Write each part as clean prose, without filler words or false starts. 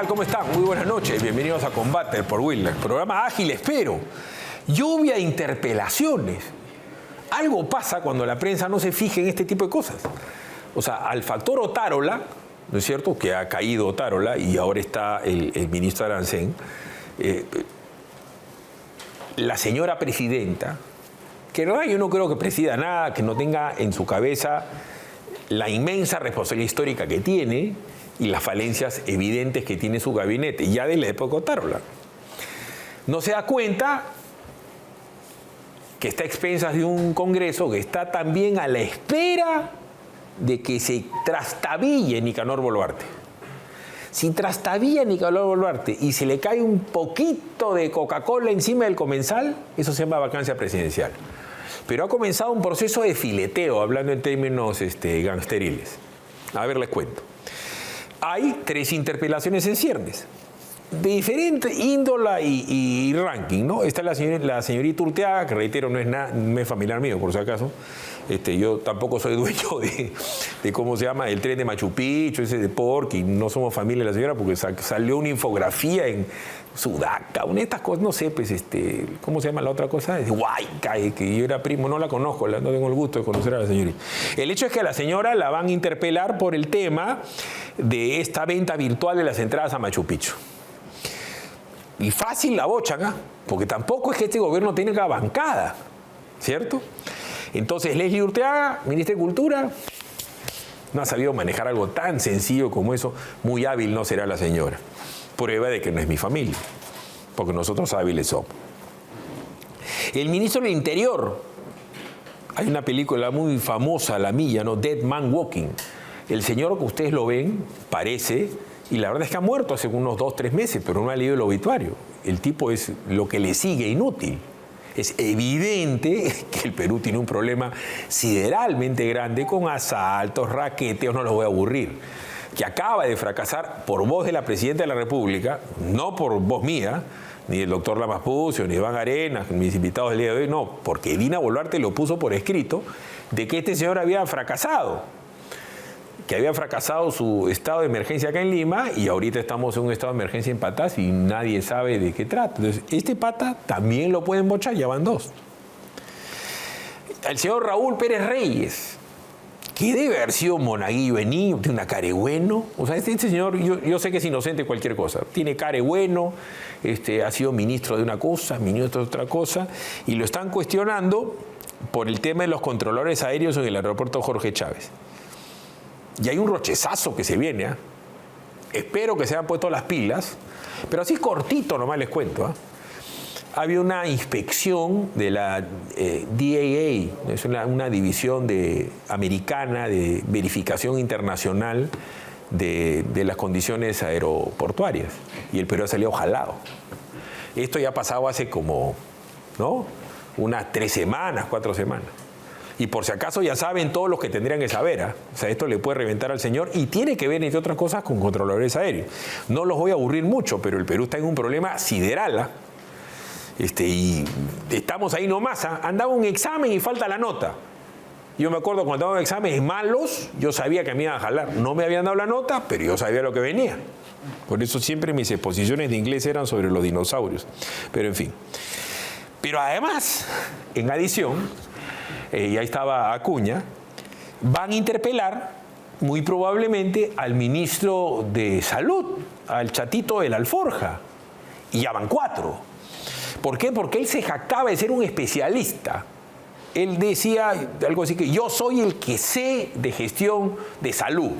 tal? ¿Cómo están? Muy buenas noches. Bienvenidos a Combate por Wilner. Programa ágil, espero. Lluvia de interpelaciones. Algo pasa cuando la prensa no se fija en este tipo de cosas. O sea, al factor Otárola, ¿no es cierto?, que ha caído Otárola y ahora está el ministro Arancén, la señora presidenta, que en realidad yo no creo que presida nada, que no tenga en su cabeza la inmensa responsabilidad histórica que tiene y las falencias evidentes que tiene su gabinete, ya de la época Otárola. No se da cuenta que está a expensas de un Congreso que está también a la espera de que se trastabille Nicanor Boluarte. Si trastabilla Nicanor Boluarte y se le cae un poquito de Coca-Cola encima del comensal, eso se llama vacancia presidencial. Pero ha comenzado un proceso de fileteo, hablando en términos gangsteriles. A ver, les cuento. Hay 3 interpelaciones en ciernes, de diferente índola y ranking, ¿no? Está la señorita Urteaga, que reitero, no es familiar mío, por si acaso. Yo tampoco soy dueño de cómo se llama, el tren de Machu Picchu, ese de Porky, no somos familia de la señora, porque salió una infografía en Sudaca, una de estas cosas, no sé, pues, ¿cómo se llama la otra cosa? Es Huayca, que yo era primo, no la conozco, no tengo el gusto de conocer a la señorita. El hecho es que a la señora la van a interpelar por el tema de esta venta virtual de las entradas a Machu Picchu. Y fácil la bochan, ¿ah? Porque tampoco es que este gobierno tenga bancada, ¿cierto? Entonces, Leslie Urteaga, ministra de Cultura, no ha sabido manejar algo tan sencillo como eso. Muy hábil no será la señora. Prueba de que no es mi familia, porque nosotros hábiles somos. El ministro del Interior, hay una película muy famosa, La Milla, ¿no? Dead Man Walking. El señor que ustedes lo ven, parece, y la verdad es que ha muerto hace unos 2 o 3 meses, pero no ha leído el obituario. El tipo es lo que le sigue inútil. Es evidente que el Perú tiene un problema sideralmente grande con asaltos, raqueteos, no los voy a aburrir, que acaba de fracasar por voz de la Presidenta de la República, no por voz mía, ni del doctor Lamas Pucio, ni Iván Arenas, mis invitados del día de hoy, no, porque Dina Boluarte lo puso por escrito, de que este señor había fracasado, que había fracasado su estado de emergencia acá en Lima y ahorita estamos en un estado de emergencia en Patás y nadie sabe de qué trata. Entonces, este pata también lo pueden bochar, ya van 2. El señor Raúl Pérez Reyes, que debe haber sido monaguillo de una caregüeno. O sea, este señor, yo sé que es inocente cualquier cosa. Tiene caregüeno, ha sido ministro de una cosa, ministro de otra cosa, y lo están cuestionando por el tema de los controladores aéreos en el aeropuerto Jorge Chávez. Y hay un rochezazo que se viene, ¿eh? Espero que se hayan puesto las pilas, pero así cortito nomás les cuento, ¿eh? Había una inspección de la DAA, es una división americana de verificación internacional de las condiciones aeroportuarias, y el Perú ha salido jalado. Esto ya ha pasado hace como, ¿no?, unas 3 semanas, 4 semanas. Y por si acaso ya saben todos los que tendrían que saber, ¿eh? O sea, esto le puede reventar al señor y tiene que ver, entre otras cosas, con controladores aéreos. No los voy a aburrir mucho, pero el Perú está en un problema sideral, ¿eh? Y estamos ahí nomás, ¿eh? Andaba un examen y falta la nota. Yo me acuerdo cuando daba exámenes malos, yo sabía que me iban a jalar. No me habían dado la nota, pero yo sabía lo que venía. Por eso siempre mis exposiciones de inglés eran sobre los dinosaurios. Pero en fin. Pero además, en adición, y ahí estaba Acuña, van a interpelar muy probablemente al ministro de Salud, al Chatito de la Alforja, y ya van 4. ¿Por qué? Porque él se jactaba de ser un especialista. Él decía algo así que yo soy el que sé de gestión de salud.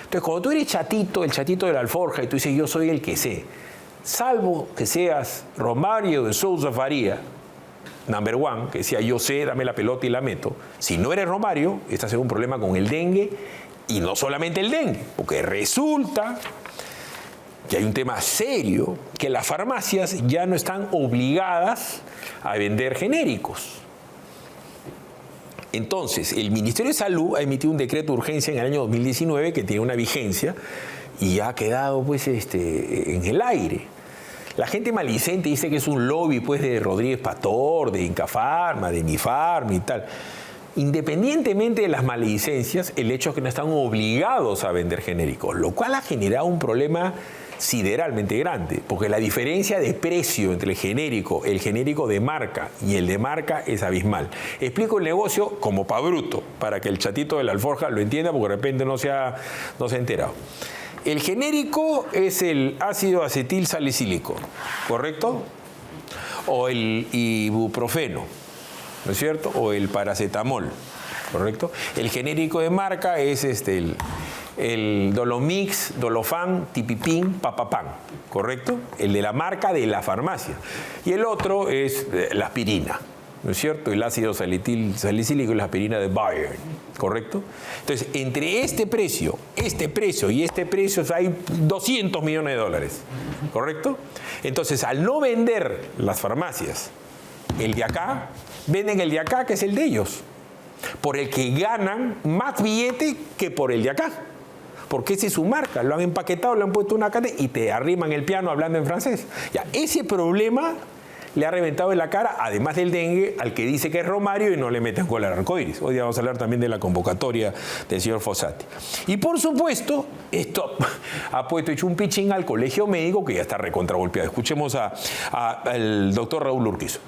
Entonces, cuando tú eres Chatito, el Chatito de la Alforja, y tú dices yo soy el que sé, salvo que seas Romario de Sousa Faría, number 1, que decía yo sé, dame la pelota y la meto. Si no eres Romario, estás en un problema con el dengue, y no solamente el dengue, porque resulta que hay un tema serio, que las farmacias ya no están obligadas a vender genéricos. Entonces, el Ministerio de Salud ha emitido un decreto de urgencia en el año 2019 que tiene una vigencia y ha quedado pues, en el aire. La gente malicente dice que es un lobby pues, de Rodríguez Pastor, de Incafarma, de Mifarma y tal. Independientemente de las maledicencias, el hecho es que no están obligados a vender genéricos, lo cual ha generado un problema sideralmente grande, porque la diferencia de precio entre el genérico de marca y el de marca es abismal. Explico el negocio como pa' bruto, para que el chatito de la alforja lo entienda, porque de repente no se ha enterado. El genérico es el ácido acetil salicílico, ¿correcto? O el ibuprofeno, ¿no es cierto? O el paracetamol, ¿correcto? El genérico de marca es el Dolomix, Dolofan, Tipipin, Papapán, ¿correcto? El de la marca de la farmacia. Y el otro es la aspirina, ¿no es cierto? El ácido salicílico y la aspirina de Bayer, ¿correcto? Entonces, entre este precio y este precio hay 200 millones de dólares, ¿correcto? Entonces, al no vender las farmacias el de acá, venden el de acá, que es el de ellos, por el que ganan más billete que por el de acá. Porque esa es su marca, lo han empaquetado, le han puesto una cadena y te arriman el piano hablando en francés. Ya, ese problema le ha reventado en la cara, además del dengue, al que dice que es Romario y no le meten cola al arcoíris. Hoy vamos a hablar también de la convocatoria del señor Fossati. Y por supuesto, esto ha puesto hecho un pichín al colegio médico que ya está recontragolpeado. Escuchemos al doctor Raúl Urquizo.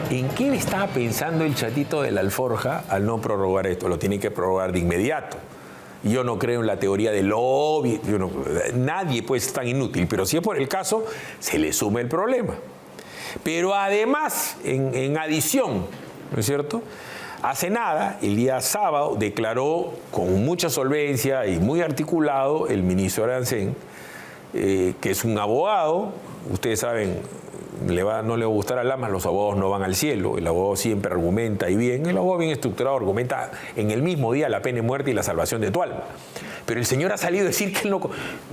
¿En qué estaba pensando el chatito de la alforja al no prorrogar esto? Lo tiene que prorrogar de inmediato. Yo no creo en la teoría del lobby. Nadie puede ser tan inútil, pero si es por el caso, se le suma el problema. Pero además, en adición, ¿no es cierto? Hace nada, el día sábado, declaró con mucha solvencia y muy articulado el ministro Arancén, que es un abogado. Ustedes saben, no le va a gustar a Lamas, los abogados no van al cielo. El abogado siempre argumenta y bien. El abogado bien estructurado argumenta en el mismo día la pena de muerte y la salvación de tu alma. Pero el señor ha salido a decir que él no...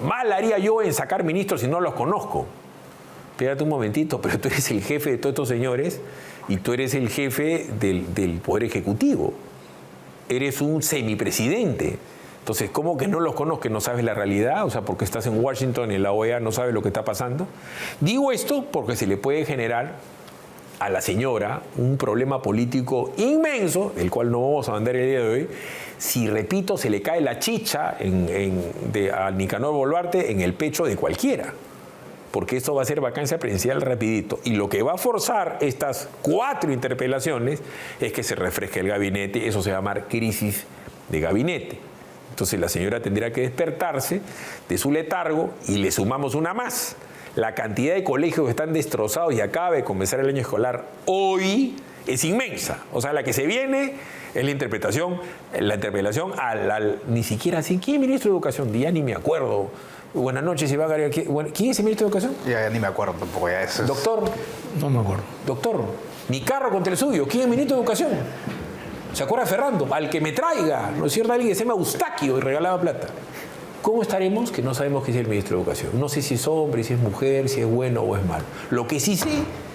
Mal haría yo en sacar ministros si no los conozco. Espérate un momentito, pero tú eres el jefe de todos estos señores y tú eres el jefe del Poder Ejecutivo. Eres un semipresidente. Entonces, ¿cómo que no los conozco, no sabes la realidad? O sea, porque estás en Washington, en la OEA, no sabes lo que está pasando. Digo esto porque se le puede generar a la señora un problema político inmenso, el cual no vamos a mandar el día de hoy, si, repito, se le cae la chicha a Nicanor Boluarte en el pecho de cualquiera. Porque esto va a ser vacancia presidencial rapidito. Y lo que va a forzar estas 4 interpelaciones es que se refresque el gabinete. Eso se va a llamar crisis de gabinete. Entonces la señora tendrá que despertarse de su letargo y le sumamos una más. La cantidad de colegios que están destrozados y acaba de comenzar el año escolar hoy es inmensa. O sea, la que se viene es la interpelación ni siquiera así. ¿Quién es ministro de Educación? Ya ni me acuerdo. Buenas noches, Iván Gabriel. ¿Quién es el ministro de Educación? Ya ni me acuerdo tampoco. Ya eso es... Doctor. No me acuerdo. Doctor, mi carro contra el suyo. ¿Quién es el ministro de Educación? ¿Se acuerda Ferrando? Al que me traiga, ¿no es cierto? Alguien que se llama Eustaquio y regalaba plata. ¿Cómo estaremos? Que no sabemos quién es el ministro de Educación. No sé si es hombre, si es mujer, si es bueno o es malo. Lo que sí sé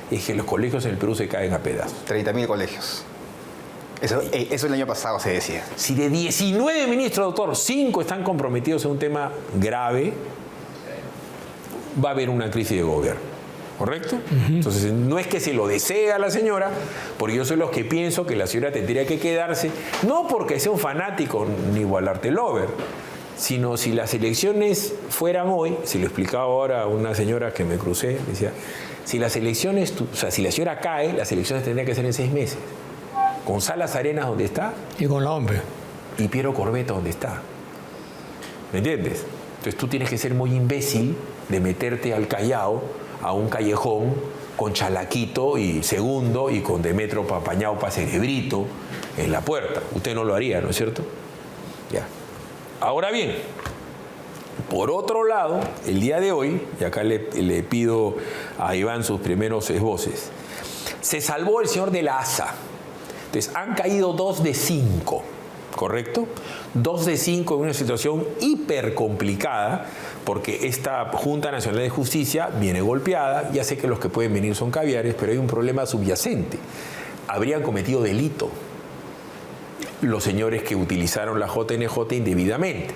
es que los colegios en el Perú se caen a pedazos. 30.000 colegios. Eso el año pasado se decía. Si de 19 ministros, doctor, 5 están comprometidos en un tema grave, va a haber una crisis de gobierno. ¿Correcto? Entonces, no es que se lo desea a la señora, porque yo soy los que pienso que la señora tendría que quedarse, no porque sea un fanático ni Boluarte lover, sino si las elecciones fueran hoy, si lo explicaba ahora a una señora que me crucé, decía, si las elecciones, si la señora cae, las elecciones tendrían que ser en 6 meses. Con Salas Arenas, donde está. Y con la OMPE. Y Piero Corbetta, donde está. ¿Me entiendes? Entonces tú tienes que ser muy imbécil de meterte al Callao, a un callejón con Chalaquito y Segundo y con Demetrio Papañaupa Cerebrito en la puerta. Usted no lo haría, ¿no es cierto? Ya. Ahora bien, por otro lado, el día de hoy, y acá le pido a Iván sus primeros esboces, se salvó el señor de la ASA. Entonces, han caído 2 de 5. ¿Correcto? 2 de 5 en una situación hiper complicada, porque esta Junta Nacional de Justicia viene golpeada. Ya sé que los que pueden venir son caviares, pero hay un problema subyacente. Habrían cometido delito los señores que utilizaron la JNJ indebidamente,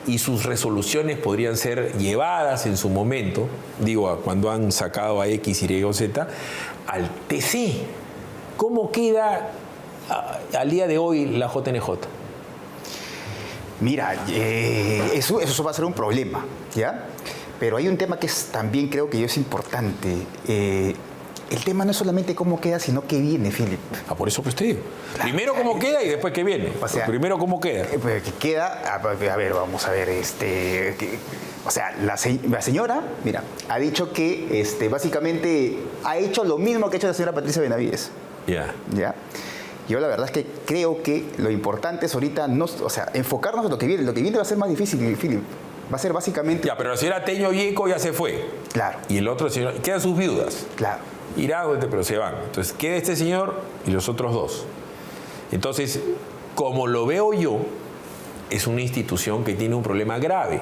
y sus resoluciones podrían ser llevadas en su momento, digo, cuando han sacado a X, Y o Z, al TC. ¿Cómo queda al día de hoy la JNJ? Mira, eso va a ser un problema, ¿ya? Pero hay un tema que también creo que es importante. El tema no es solamente cómo queda, sino qué viene, Philip. Por eso pues te digo. Primero cómo queda y después qué viene. O sea, primero cómo queda. Que queda, a ver, vamos a ver, o sea, la señora, mira, ha dicho que básicamente ha hecho lo mismo que ha hecho la señora Patricia Benavides. Ya. ¿Ya? Yo la verdad es que creo que lo importante es ahorita, enfocarnos en lo que viene. Lo que viene va a ser más difícil, Philip. Va a ser básicamente... Ya, pero la señora Teño Yeco ya se fue. Claro. Y el otro señor... Quedan sus viudas. Claro. Irán, pero se van. Entonces, queda este señor y los otros dos. Entonces, como lo veo yo, es una institución que tiene un problema grave.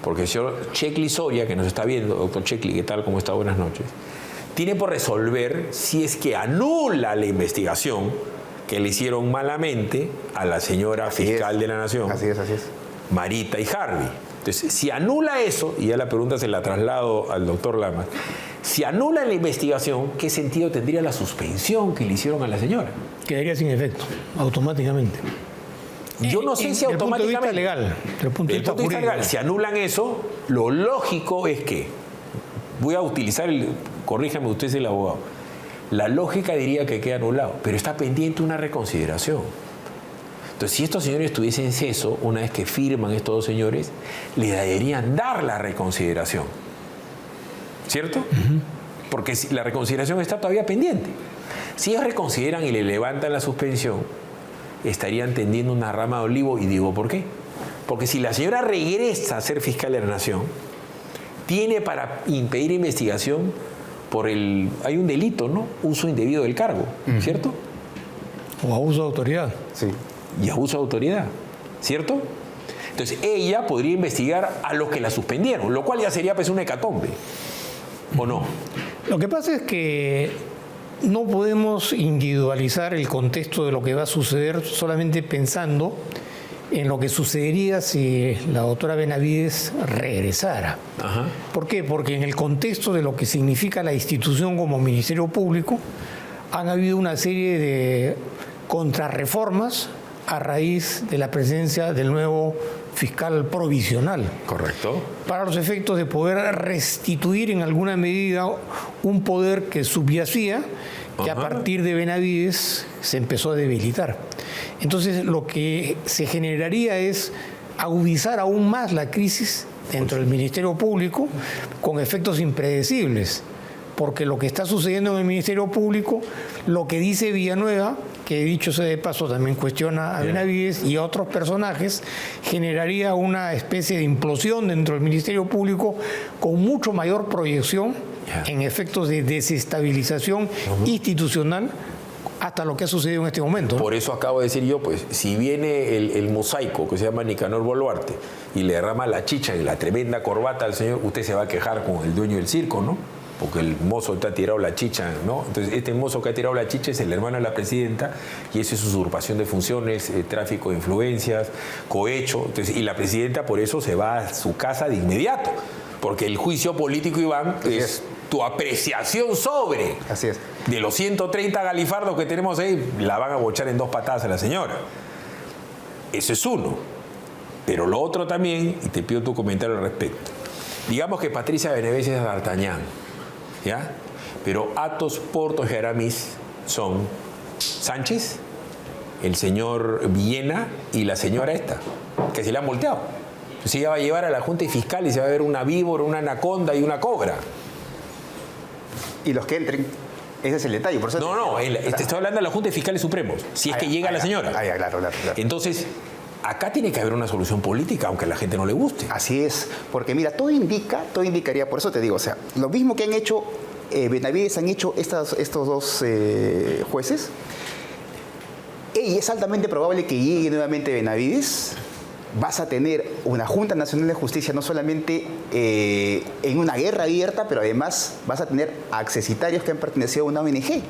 Porque el señor Checli Soria, que nos está viendo, doctor Checli, ¿qué tal? ¿Cómo está? Buenas noches. Tiene por resolver si es que anula la investigación que le hicieron malamente a la señora fiscal de la Nación. Así es. Marita y Harvey. Entonces, si anula eso, y ya la pregunta se la traslado al doctor Lamas, si anula la investigación, ¿qué sentido tendría la suspensión que le hicieron a la señora? Quedaría sin efecto, automáticamente. Yo no sé si automáticamente... Desde el punto de vista legal, si anulan eso, lo lógico es que, voy a utilizar corríjame, usted es el abogado, la lógica diría que queda anulado, pero está pendiente una reconsideración. Entonces, si estos señores tuviesen ceso, una vez que firman estos dos señores, le deberían dar la reconsideración. ¿Cierto? Porque la reconsideración está todavía pendiente. Si ellos reconsideran y le levantan la suspensión, estarían tendiendo una rama de olivo. Y digo, ¿por qué? Porque si la señora regresa a ser fiscal de la Nación, tiene para impedir investigación por hay un delito, ¿no? Uso indebido del cargo, ¿cierto? O abuso de autoridad. Sí. Y abuso de autoridad, ¿cierto? Entonces, ella podría investigar a los que la suspendieron, lo cual ya sería pues una hecatombe, ¿o no? Lo que pasa es que no podemos individualizar el contexto de lo que va a suceder solamente pensando en lo que sucedería si la doctora Benavides regresara. Ajá. ¿Por qué? Porque en el contexto de lo que significa la institución como Ministerio Público, han habido una serie de contrarreformas a raíz de la presencia del nuevo fiscal provisional. Correcto. Para los efectos de poder restituir en alguna medida un poder que subyacía, que a partir de Benavides se empezó a debilitar. Entonces, lo que se generaría es agudizar aún más la crisis dentro del Ministerio Público con efectos impredecibles. Porque lo que está sucediendo en el Ministerio Público, lo que dice Villanueva, que dicho sea de paso también cuestiona a Benavides y a otros personajes, generaría una especie de implosión dentro del Ministerio Público con mucho mayor proyección en efectos de desestabilización institucional hasta lo que ha sucedido en este momento. Por eso acabo de decir yo, pues, si viene el mosaico que se llama Nicanor Boluarte y le derrama la chicha en la tremenda corbata al señor, usted se va a quejar con el dueño del circo, ¿no? Porque el mozo te ha tirado la chicha, ¿no? Entonces, este mozo que ha tirado la chicha es el hermano de la presidenta y eso es usurpación de funciones, tráfico de influencias, cohecho. Entonces, y la presidenta por eso se va a su casa de inmediato. Porque el juicio político, Iván, es tu apreciación sobre. Así es. De los 130 galifardos que tenemos ahí, la van a bochar en 2 patadas a la señora. Eso es uno. Pero lo otro también, y te pido tu comentario al respecto. Digamos que Patricia Benavides es D'Artagnan, ¿ya? Pero Athos, Porthos y Aramis son Sánchez, el señor Villena y la señora esta, que se le han volteado. Entonces ella va a llevar a la Junta Fiscal y se va a ver una víbora, una anaconda y una cobra. Y los que entren, ese es el detalle. Por eso No, estoy hablando de la Junta de Fiscales Supremos, si es que llega la señora. Claro. Entonces, acá tiene que haber una solución política, aunque a la gente no le guste. Así es, porque mira, todo indicaría, por eso te digo, o sea, lo mismo que han hecho Benavides, han hecho estos dos jueces, y es altamente probable que llegue nuevamente Benavides. Vas a tener una Junta Nacional de Justicia no solamente en una guerra abierta, pero además vas a tener accesitarios que han pertenecido a una ONG.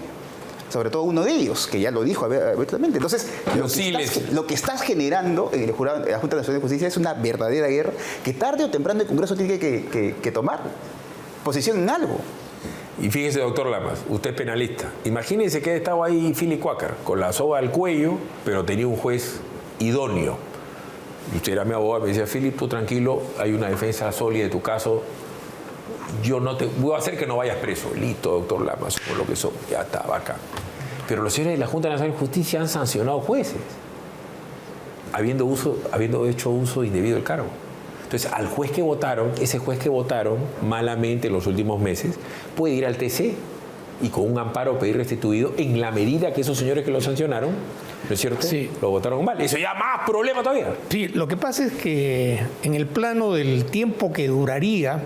Sobre todo uno de ellos, que ya lo dijo abiertamente. Entonces, lo que estás generando en la Junta Nacional de Justicia es una verdadera guerra que tarde o temprano el Congreso tiene que tomar posición en algo. Y fíjese, doctor Lamas, usted es penalista. Imagínense que estaba ahí Philip Quaker, con la soga al cuello, pero tenía un juez idóneo. usted era mi abogado, me decía, Philip, tú tranquilo, hay una defensa sólida de tu caso, yo no te voy a hacer que no vayas preso. Listo, doctor Lamas, por lo que son, ya está, acá. Pero los señores de la Junta Nacional de Justicia han sancionado jueces, habiendo hecho uso indebido del cargo. Entonces, al juez que votaron, ese juez que votaron malamente en los últimos meses, puede ir al TC y con un amparo pedir restituido en la medida que esos señores que lo sancionaron, ¿no es cierto?, sí, lo votaron mal. Eso ya más problema todavía. Sí, lo que pasa es que en el plano del tiempo que duraría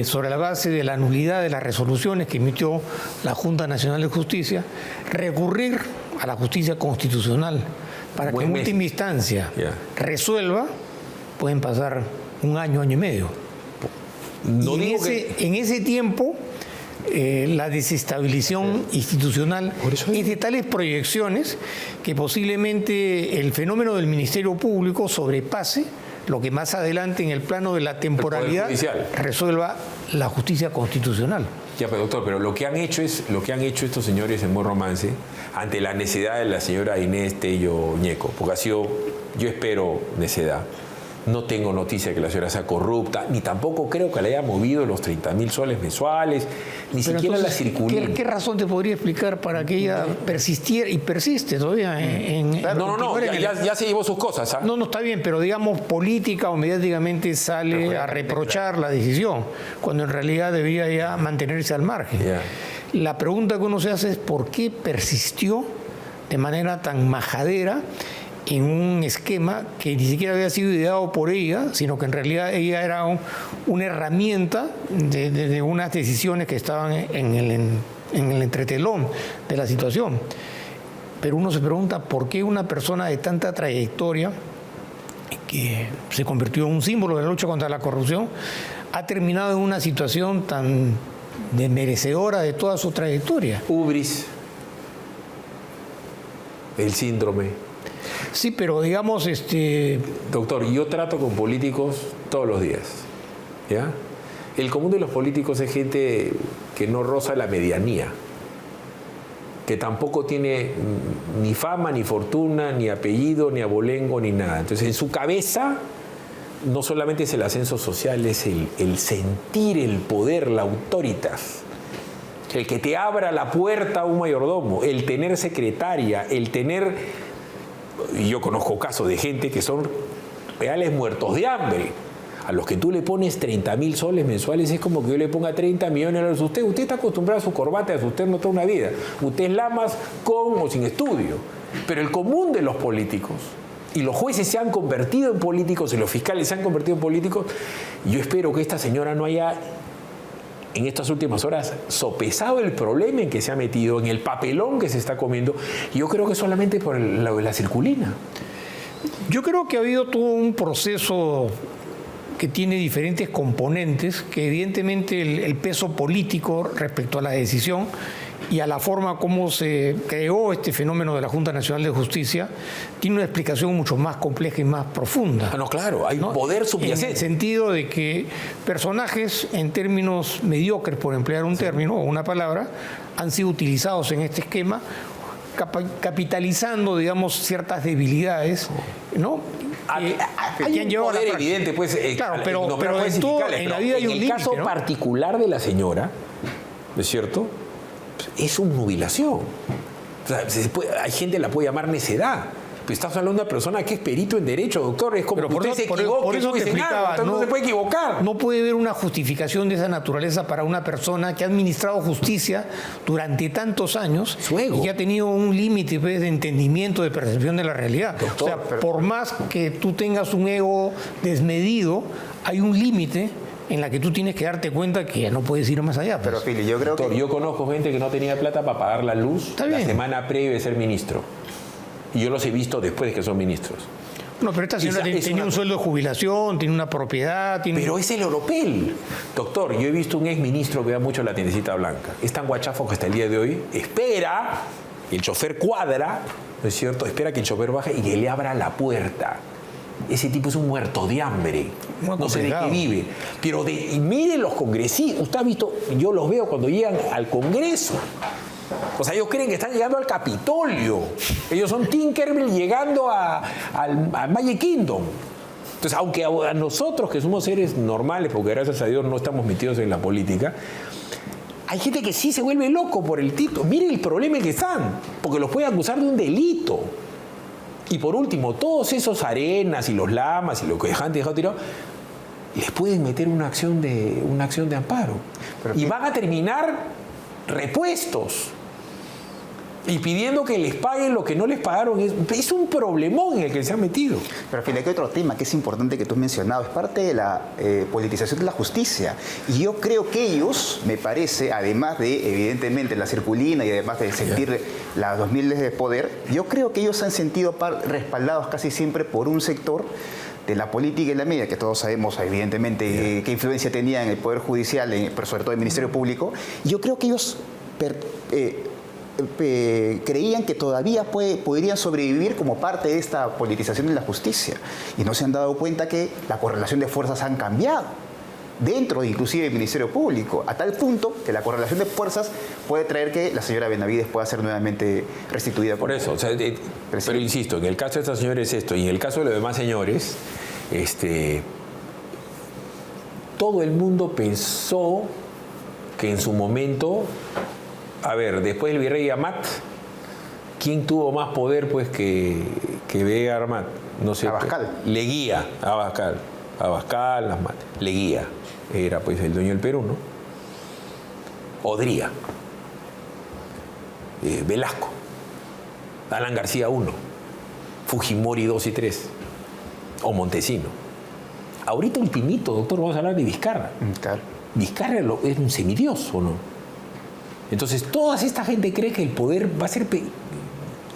sobre la base de la nulidad de las resoluciones que emitió la Junta Nacional de Justicia, recurrir a la justicia constitucional para que en última instancia resuelva, pueden pasar un año, año y medio. No y digo en ese tiempo, la desestabilización institucional es de tales proyecciones que posiblemente el fenómeno del Ministerio Público sobrepase lo que más adelante en el plano de la temporalidad resuelva la justicia constitucional. Ya, pero doctor, pero lo que han hecho estos señores en Buen Romance ante la necedad de la señora Inés Tello Ñeco, porque ha sido, yo espero, necedad. No tengo noticia de que la señora sea corrupta, ni tampoco creo que le haya movido los 30.000 soles mensuales, ni pero siquiera entonces, la circulina. ¿Qué razón te podría explicar para que ella persistiera y persiste todavía en No, ya se llevó sus cosas. ¿Ah? No, está bien, pero digamos política o mediáticamente sale a reprochar la decisión, cuando en realidad debería ya mantenerse al margen. Yeah. La pregunta que uno se hace es ¿por qué persistió de manera tan majadera en un esquema que ni siquiera había sido ideado por ella, sino que en realidad ella era una herramienta de unas decisiones que estaban en el entretelón de la situación? Pero uno se pregunta por qué una persona de tanta trayectoria, que se convirtió en un símbolo de la lucha contra la corrupción, ha terminado en una situación tan desmerecedora de toda su trayectoria. Ubris, el síndrome. Sí, pero digamos, Doctor, yo trato con políticos todos los días, ¿ya? El común de los políticos es gente que no roza la medianía, que tampoco tiene ni fama, ni fortuna, ni apellido, ni abolengo, ni nada. Entonces, en su cabeza no solamente es el ascenso social, es el sentir el poder, la autoritas. El que te abra la puerta a un mayordomo, el tener secretaria, el tener... Y yo conozco casos de gente que son reales muertos de hambre, a los que tú le pones 30.000 soles mensuales, es como que yo le ponga 30 millones de dólares a usted. Usted está acostumbrado a su corbata, a usted no toda una vida. Usted es Lamas con o sin estudio. Pero el común de los políticos, y los jueces se han convertido en políticos, y los fiscales se han convertido en políticos, yo espero que esta señora no haya, en estas últimas horas, sopesado el problema en que se ha metido, en el papelón que se está comiendo. Yo creo que solamente por la circulina. Yo creo que ha habido todo un proceso que tiene diferentes componentes, que evidentemente el peso político respecto a la decisión y a la forma como se creó este fenómeno de la Junta Nacional de Justicia tiene una explicación mucho más compleja y más profunda. No, claro, hay un poder subyacente. En el sentido de que personajes en términos mediocres, por emplear un término o una palabra, han sido utilizados en este esquema, capitalizando, digamos, ciertas debilidades, ¿no? Hay un poder evidente, pues, claro, pero en la vida hay un límite, en el caso particular de la señora, ¿no es cierto?, es una nubilación. O sea, hay gente que la puede llamar necedad. Pero estás hablando de una persona que es perito en derecho, doctor. Es como que usted se equivoque. Por eso te explicaba, no se puede equivocar. No puede haber una justificación de esa naturaleza para una persona que ha administrado justicia durante tantos años y que ha tenido un límite, pues, de entendimiento, de percepción de la realidad. Doctor, o sea, por más que tú tengas un ego desmedido, hay un límite en la que tú tienes que darte cuenta que ya no puedes ir más allá. Pues. Pero, Philly, yo creo doctor, yo conozco gente que no tenía plata para pagar la luz la semana previa de ser ministro. Y yo los he visto después de que son ministros. No, pero esta señora tenía un sueldo de jubilación, tiene una propiedad... Pero es el oropel. Doctor, yo he visto un exministro que da mucho la tiendecita blanca. Es tan guachafo que hasta el día de hoy espera, el chofer cuadra, ¿no es cierto? Espera que el chofer baje y que le abra la puerta. Ese tipo es un muerto de hambre. No sé de qué vive. Pero y mire los congresistas. Usted ha visto, yo los veo cuando llegan al Congreso. O sea, ellos creen que están llegando al Capitolio. Ellos son Tinkerbell llegando al Magic Kingdom. Entonces, aunque a nosotros que somos seres normales, porque gracias a Dios no estamos metidos en la política, hay gente que sí se vuelve loco por el título. Miren el problema en que están, porque los pueden acusar de un delito. Y por último, todos esos Arenas y los Lamas y lo que han dejado tirado, les pueden meter una acción de amparo. Y van a terminar repuestos y pidiendo que les paguen lo que no les pagaron. Es un problemón en el que se han metido. Pero al final hay otro tema que es importante que tú has mencionado, es parte de la politización de la justicia. Y yo creo que ellos, me parece, además de, evidentemente, la circulina y además de sentir las 2000 de poder, yo creo que ellos se han sentido respaldados casi siempre por un sector de la política y la media, que todos sabemos, evidentemente, qué influencia tenía en el Poder Judicial, pero sobre todo en el Ministerio Público. Yo creo que ellos creían que todavía podrían sobrevivir como parte de esta politización de la justicia y no se han dado cuenta que la correlación de fuerzas han cambiado dentro inclusive del Ministerio Público, a tal punto que la correlación de fuerzas puede traer que la señora Benavides pueda ser nuevamente restituida. Por eso, o sea, pero insisto, en el caso de esta señora es esto, y en el caso de los demás señores, todo el mundo pensó que en su momento, a ver, después del virrey Amat, ¿quién tuvo más poder pues que Vega Amat? No sé. Abascal. Leguía, Abascal, Amat, Leguía, era pues el dueño del Perú, ¿no? Odría, Velasco, Alan García 1, Fujimori 2 y 3, o Montesino. Ahorita ultimito, doctor, vamos a hablar de Vizcarra. Claro. Vizcarra es un semidios, ¿o no? Entonces, toda esta gente cree que el poder va a ser...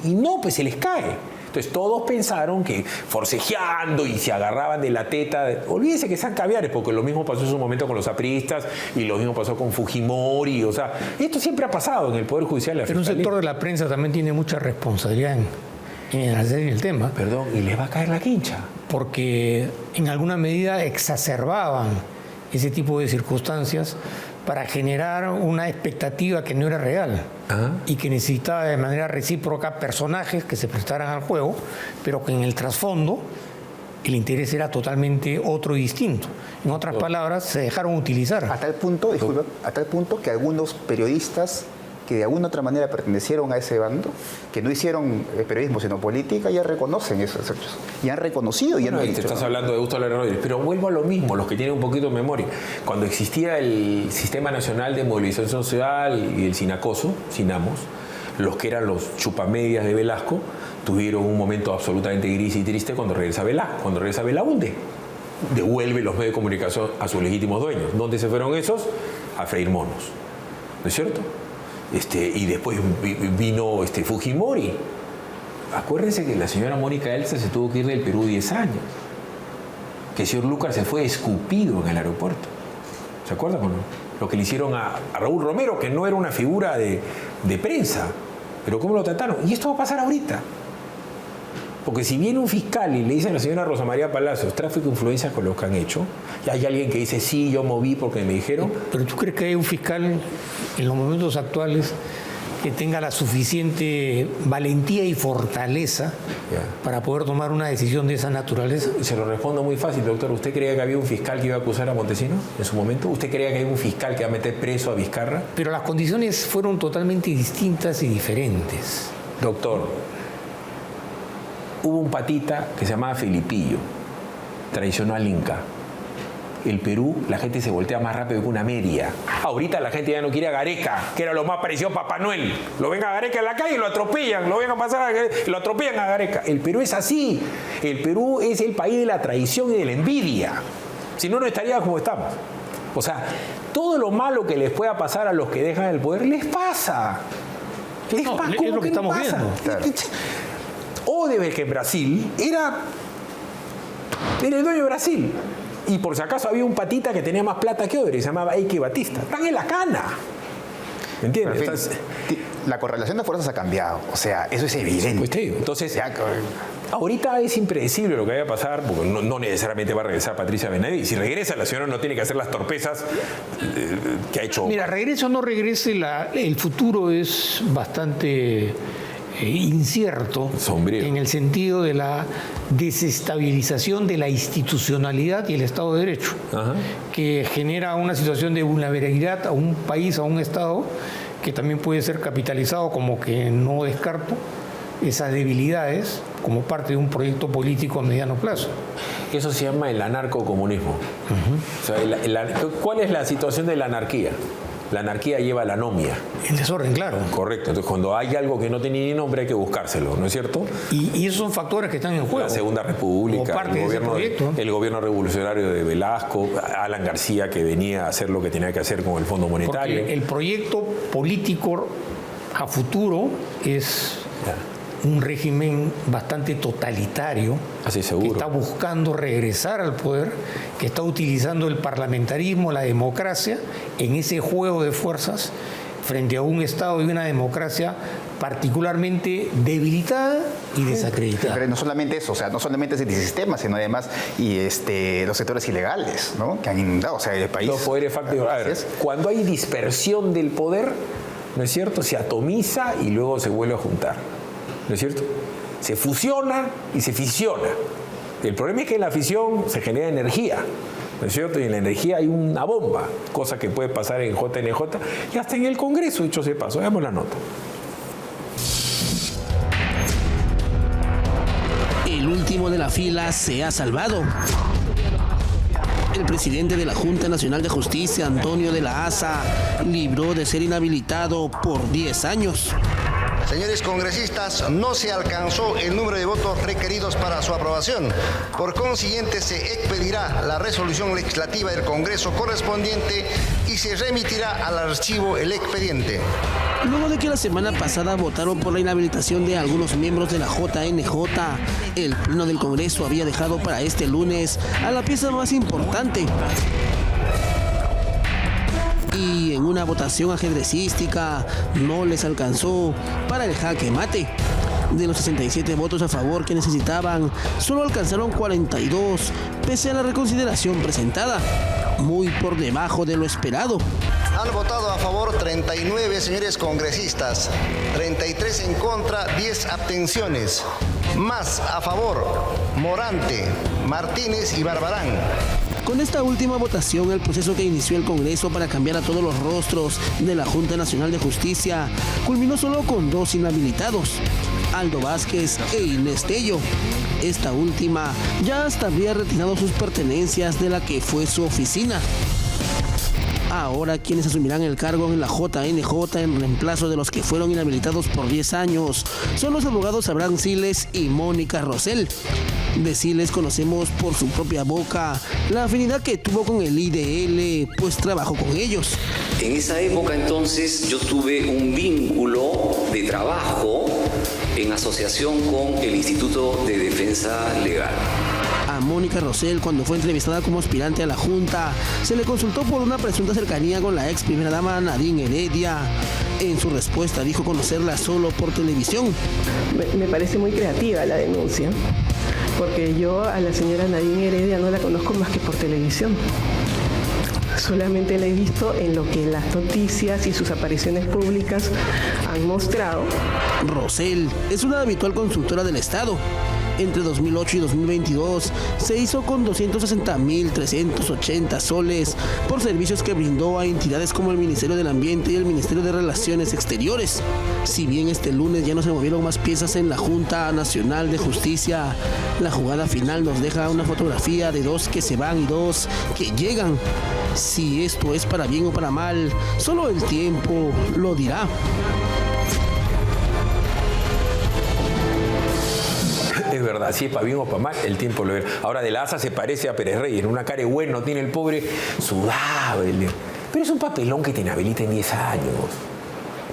Y no, pues se les cae. Entonces, todos pensaron que forcejeando y se agarraban de la teta... Olvídense que sean caviares, porque lo mismo pasó en su momento con los apristas y lo mismo pasó con Fujimori. O sea, esto siempre ha pasado en el Poder Judicial. Pero un sector de la prensa también tiene mucha responsabilidad en hacer el tema. Perdón, y les va a caer la quincha. Porque en alguna medida exacerbaban ese tipo de circunstancias para generar una expectativa que no era real y que necesitaba de manera recíproca personajes que se prestaran al juego, pero que en el trasfondo el interés era totalmente otro y distinto. En otras palabras, se dejaron utilizar. A tal punto, disculpa, a tal punto que algunos periodistas que de alguna otra manera pertenecieron a ese bando, que no hicieron periodismo sino política, ya reconocen esos hechos. Y han reconocido y han dicho. Estás hablando de Gustavo Lerner Rodríguez, pero vuelvo a lo mismo, los que tienen un poquito de memoria. Cuando existía el Sistema Nacional de Movilización Social y el Sinacoso, Sinamos, los que eran los chupamedias de Velasco, tuvieron un momento absolutamente gris y triste cuando regresa Velasco, cuando regresa Belaúnde. Devuelve los medios de comunicación a sus legítimos dueños. ¿Dónde se fueron esos? A freír monos. ¿No es cierto? Y después vino Fujimori. Acuérdense que la señora Mónica Elsa se tuvo que ir del Perú 10 años. Que el señor Lucas se fue escupido en el aeropuerto. ¿Se acuerdan o no? Lo que le hicieron a Raúl Romero, que no era una figura de prensa. Pero ¿cómo lo trataron? Y esto va a pasar ahorita. Porque si viene un fiscal y le dice a la señora Rosa María Palacios, tráfico de influencias con lo que han hecho, y hay alguien que dice, sí, yo moví porque me dijeron... ¿Pero tú crees que hay un fiscal en los momentos actuales que tenga la suficiente valentía y fortaleza para poder tomar una decisión de esa naturaleza? Se lo respondo muy fácil, doctor. ¿Usted creía que había un fiscal que iba a acusar a Montesino en su momento? ¿Usted creía que había un fiscal que iba a meter preso a Vizcarra? Pero las condiciones fueron totalmente distintas y diferentes. Doctor, hubo un patita que se llamaba Felipillo, traicionó al Inca. El Perú, la gente se voltea más rápido que una media. Ahorita la gente ya no quiere a Gareca, que era lo más parecido a Papá Noel. Lo ven a Gareca en la calle y lo atropellan, lo ven a pasar, lo atropellan a Gareca. El Perú es así. El Perú es el país de la traición y de la envidia. Si no, no estaría como estamos. O sea, todo lo malo que les pueda pasar a los que dejan el poder, les pasa. Es lo que estamos viendo. Claro. Odebrecht, que en Brasil era el dueño de Brasil. Y por si acaso había un patita que tenía más plata que Odebrecht, se llamaba Eike Batista. Están en la cana. ¿Me entiendes? Pero, en fin, la correlación de fuerzas ha cambiado. O sea, eso es evidente. Pues te digo, entonces, ahorita es impredecible lo que vaya a pasar, porque no necesariamente va a regresar Patricia Benavides. Si regresa, la señora no tiene que hacer las torpezas que ha hecho. Mira, regrese o no regrese, el futuro es bastante incierto, sombrío, en el sentido de la desestabilización de la institucionalidad y el Estado de Derecho, que genera una situación de vulnerabilidad a un país, a un Estado, que también puede ser capitalizado, como que no descarto esas debilidades como parte de un proyecto político a mediano plazo. Eso se llama el anarcocomunismo. O sea, ¿cuál es la situación de la anarquía? La anarquía lleva a la anomia. El desorden, claro. Correcto. Entonces, cuando hay algo que no tiene ni nombre, hay que buscárselo, ¿no es cierto? Y esos son factores que están en juego. La Segunda República, el gobierno revolucionario de Velasco, Alan García, que venía a hacer lo que tenía que hacer con el Fondo Monetario. Porque el proyecto político a futuro es un régimen bastante totalitario, así seguro, que está buscando regresar al poder, que está utilizando el parlamentarismo, la democracia, en ese juego de fuerzas frente a un Estado y una democracia particularmente debilitada y desacreditada. Pero no solamente eso, o sea, no solamente ese sistema, sino además los sectores ilegales, ¿no? Que han inundado, o sea, el país. Los poderes fácticos. A ver, cuando hay dispersión del poder, ¿no es cierto? Se atomiza y luego se vuelve a juntar. ¿No es cierto? Se fusiona y se fisiona. El problema es que en la fisión se genera energía, ¿no es cierto? Y en la energía hay una bomba, cosa que puede pasar en JNJ y hasta en el Congreso, dicho sea de paso. Veamos la nota. El último de la fila se ha salvado. El presidente de la Junta Nacional de Justicia, Antonio de la Asa, libró de ser inhabilitado por 10 años. Señores congresistas, no se alcanzó el número de votos requeridos para su aprobación. Por consiguiente, se expedirá la resolución legislativa del Congreso correspondiente y se remitirá al archivo el expediente. Luego de que la semana pasada votaron por la inhabilitación de algunos miembros de la JNJ, el Pleno del Congreso había dejado para este lunes a la pieza más importante. Y en una votación ajedrecística no les alcanzó para el jaque mate. De los 67 votos a favor que necesitaban, solo alcanzaron 42, pese a la reconsideración presentada, muy por debajo de lo esperado. Han votado a favor 39 señores congresistas, 33 en contra, 10 abstenciones. Más a favor, Morante, Martínez y Barbarán. Con esta última votación, el proceso que inició el Congreso para cambiar a todos los rostros de la Junta Nacional de Justicia culminó solo con 2 inhabilitados, Aldo Vázquez e Inés Tello. Esta última ya hasta habría retirado sus pertenencias de la que fue su oficina. Ahora quienes asumirán el cargo en la JNJ en reemplazo de los que fueron inhabilitados por 10 años son los abogados Abraham Siles y Mónica Rosell. De Siles conocemos por su propia boca la afinidad que tuvo con el IDL, pues trabajó con ellos. En esa época entonces yo tuve un vínculo de trabajo en asociación con el Instituto de Defensa Legal. A Mónica Rosell, cuando fue entrevistada como aspirante a la Junta, se le consultó por una presunta cercanía con la ex primera dama Nadine Heredia. En su respuesta dijo conocerla solo por televisión. Me parece muy creativa la denuncia, porque yo a la señora Nadine Heredia no la conozco más que por televisión. Solamente la he visto en lo que las noticias y sus apariciones públicas han mostrado. Rosell es una habitual consultora del Estado. Entre 2008 y 2022 se hizo con 260.380 soles por servicios que brindó a entidades como el Ministerio del Ambiente y el Ministerio de Relaciones Exteriores. Si bien este lunes ya no se movieron más piezas en la Junta Nacional de Justicia, la jugada final nos deja una fotografía de 2 que se van y 2 que llegan. Si esto es para bien o para mal, solo el tiempo lo dirá. Es verdad, si es para bien o para mal, el tiempo lo verá. Ahora, de la Asa se parece a Pérez Reyes, en una cara de bueno tiene el pobre sudado. Pero es un papelón que te inhabilita en 10 años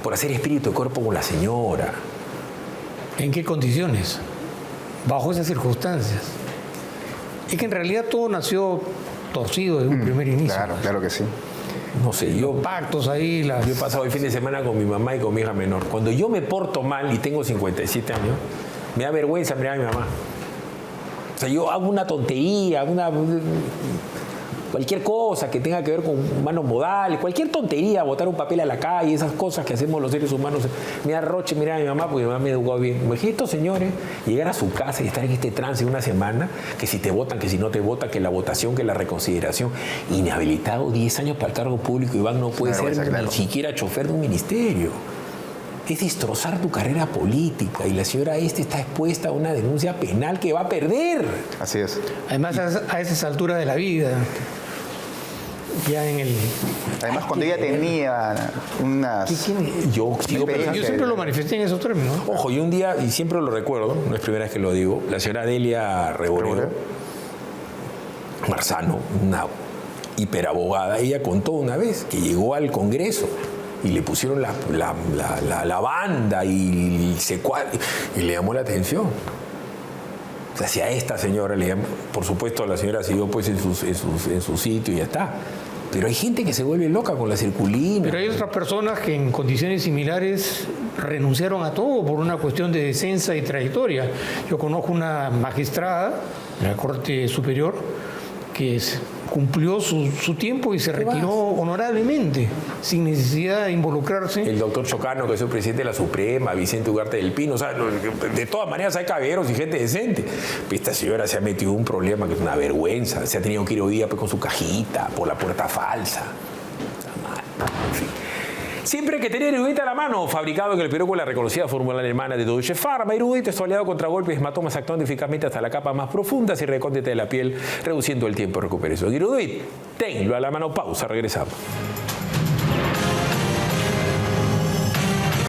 por hacer espíritu de cuerpo con la señora. ¿En qué condiciones? Bajo esas circunstancias. Es que en realidad todo nació torcido desde un primer inicio. Claro que sí. no sé, yo Pactos ahí, he pasado el fin de semana con mi mamá y con mi hija menor. Cuando yo me porto mal y tengo 57 años, me da vergüenza mirar a mi mamá. O sea, yo hago una tontería, cualquier cosa que tenga que ver con malos modales, cualquier tontería, botar un papel a la calle, esas cosas que hacemos los seres humanos. Me da roche mirar a mi mamá porque mi mamá me educó bien. Imagínate estos señores llegar a su casa y estar en este trance una semana, que si te votan, que si no te votan, que la votación, que la reconsideración. Inhabilitado 10 años para el cargo público, Iván, no puede ser ni siquiera chofer de un ministerio. Es destrozar tu carrera política y la señora está expuesta a una denuncia penal que va a perder. Así es. Además, a esas alturas de la vida, ya en el... Además, cuando ella tenía unas... Yo siempre lo manifesté en esos términos. Ojo, y un día, y siempre lo recuerdo, no es primera vez que lo digo, la señora Delia Reboredo Marzano, una hiperabogada, ella contó una vez que llegó al Congreso y le pusieron la banda y le llamó la atención. O sea, si a esta señora le llamó, por supuesto la señora siguió pues en su sitio y ya está. Pero hay gente que se vuelve loca con la circulina. Pero hay otras personas que en condiciones similares renunciaron a todo por una cuestión de decencia y trayectoria. Yo conozco una magistrada de la Corte Superior que cumplió su tiempo y se retiró honorablemente, sin necesidad de involucrarse. El doctor Chocano, que es el presidente de la Suprema, Vicente Ugarte del Pino, o sea, de todas maneras hay caballeros y gente decente. Esta señora se ha metido en un problema que es una vergüenza, se ha tenido que ir hoy día pues, con su cajita, por la puerta falsa. En fin. Siempre hay que tener Erudit a la mano, fabricado en el Perú con la reconocida fórmula alemana de Deutsche Pharma. Erudit es tu aliado contra golpes y hematomas, actuando eficazmente hasta la capa más profunda y recóndite de la piel, reduciendo el tiempo de recuperación. Erudit, tenlo a la mano. Pausa, regresamos.